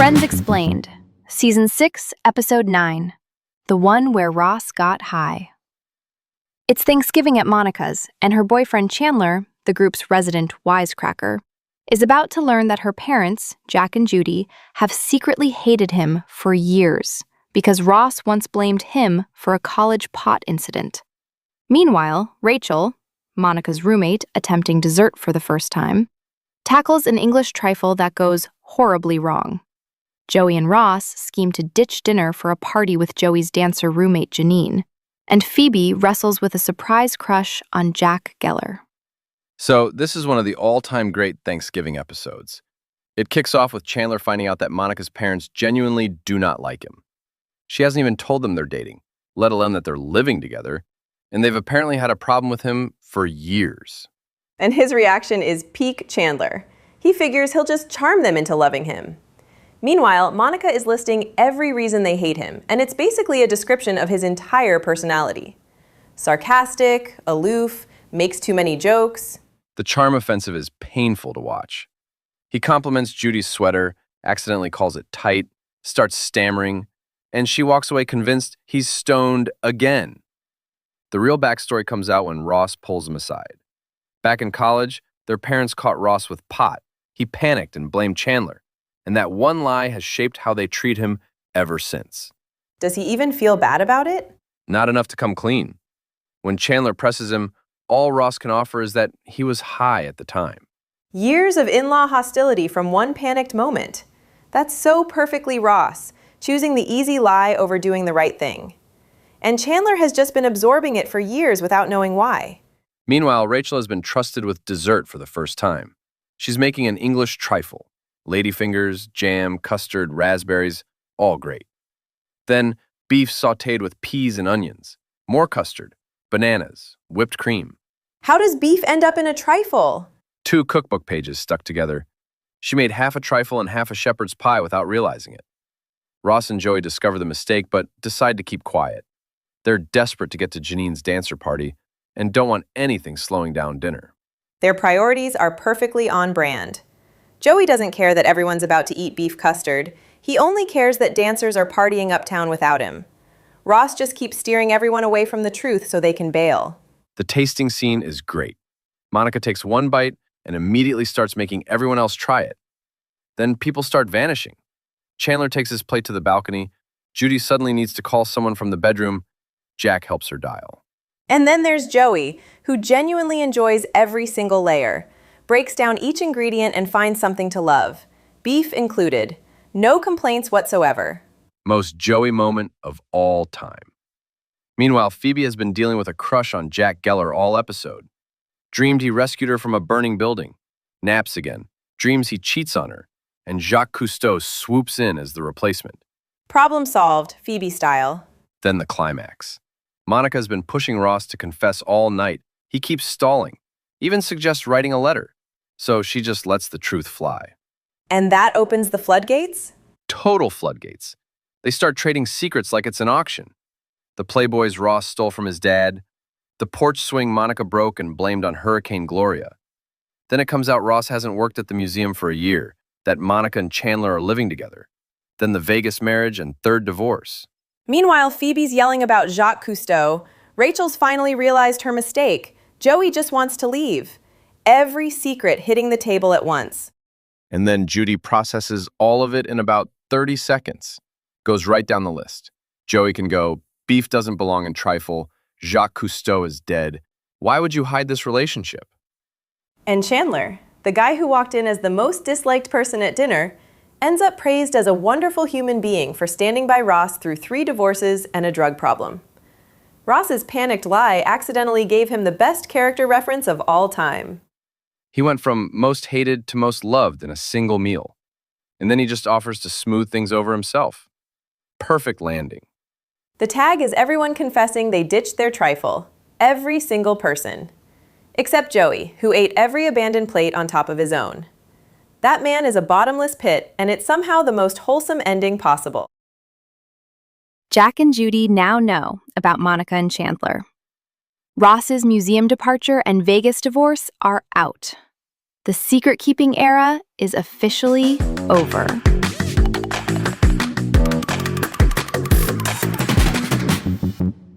Friends Explained, Season 6, Episode 9, The One Where Ross Got High. It's Thanksgiving at Monica's, and her boyfriend Chandler, the group's resident wisecracker, is about to learn that her parents, Jack and Judy, have secretly hated him for years because Ross once blamed him for a college pot incident. Meanwhile, Rachel, Monica's roommate attempting dessert for the first time, tackles an English trifle that goes horribly wrong. Joey and Ross scheme to ditch dinner for a party with Joey's dancer roommate Janine, and Phoebe wrestles with a surprise crush on Jack Geller. So this is one of the all-time great Thanksgiving episodes. It kicks off with Chandler finding out that Monica's parents genuinely do not like him. She hasn't even told them they're dating, let alone that they're living together, and they've apparently had a problem with him for years. And his reaction is peak Chandler. He figures he'll just charm them into loving him. Meanwhile, Monica is listing every reason they hate him, and it's basically a description of his entire personality. Sarcastic, aloof, makes too many jokes. The charm offensive is painful to watch. He compliments Judy's sweater, accidentally calls it tight, starts stammering, and she walks away convinced he's stoned again. The real backstory comes out when Ross pulls him aside. Back in college, their parents caught Ross with pot. He panicked and blamed Chandler, and that one lie has shaped how they treat him ever since. Does he even feel bad about it? Not enough to come clean. When Chandler presses him, all Ross can offer is that he was high at the time. Years of in-law hostility from one panicked moment. That's so perfectly Ross, choosing the easy lie over doing the right thing. And Chandler has just been absorbing it for years without knowing why. Meanwhile, Rachel has been trusted with dessert for the first time. She's making an English trifle. Ladyfingers, jam, custard, raspberries, all great. Then beef sautéed with peas and onions, more custard, bananas, whipped cream. How does beef end up in a trifle? 2 cookbook pages stuck together. She made half a trifle and half a shepherd's pie without realizing it. Ross and Joey discover the mistake, but decide to keep quiet. They're desperate to get to Janine's dancer party and don't want anything slowing down dinner. Their priorities are perfectly on brand. Joey doesn't care that everyone's about to eat beef custard. He only cares that dancers are partying uptown without him. Ross just keeps steering everyone away from the truth so they can bail. The tasting scene is great. Monica takes one bite and immediately starts making everyone else try it. Then people start vanishing. Chandler takes his plate to the balcony. Judy suddenly needs to call someone from the bedroom. Jack helps her dial. And then there's Joey, who genuinely enjoys every single layer, breaks down each ingredient and finds something to love, beef included. No complaints whatsoever. Most Joey moment of all time. Meanwhile, Phoebe has been dealing with a crush on Jack Geller all episode. Dreamed he rescued her from a burning building. Naps again. Dreams he cheats on her. And Jacques Cousteau swoops in as the replacement. Problem solved, Phoebe style. Then the climax. Monica has been pushing Ross to confess all night. He keeps stalling, even suggests writing a letter. So she just lets the truth fly. And that opens the floodgates? Total floodgates. They start trading secrets like it's an auction. The Playboys Ross stole from his dad. The porch swing Monica broke and blamed on Hurricane Gloria. Then it comes out Ross hasn't worked at the museum for a year, that Monica and Chandler are living together. Then the Vegas marriage and 3rd divorce. Meanwhile, Phoebe's yelling about Jacques Cousteau. Rachel's finally realized her mistake. Joey just wants to leave. Every secret hitting the table at once. And then Judy processes all of it in about 30 seconds. Goes right down the list. Joey can go, beef doesn't belong in trifle. Jacques Cousteau is dead. Why would you hide this relationship? And Chandler, the guy who walked in as the most disliked person at dinner, ends up praised as a wonderful human being for standing by Ross through 3 divorces and a drug problem. Ross's panicked lie accidentally gave him the best character reference of all time. He went from most hated to most loved in a single meal. And then he just offers to smooth things over himself. Perfect landing. The tag is everyone confessing they ditched their trifle. Every single person. Except Joey, who ate every abandoned plate on top of his own. That man is a bottomless pit, and it's somehow the most wholesome ending possible. Jack and Judy now know about Monica and Chandler. Ross's museum departure and Vegas divorce are out. The secret-keeping era is officially over. you.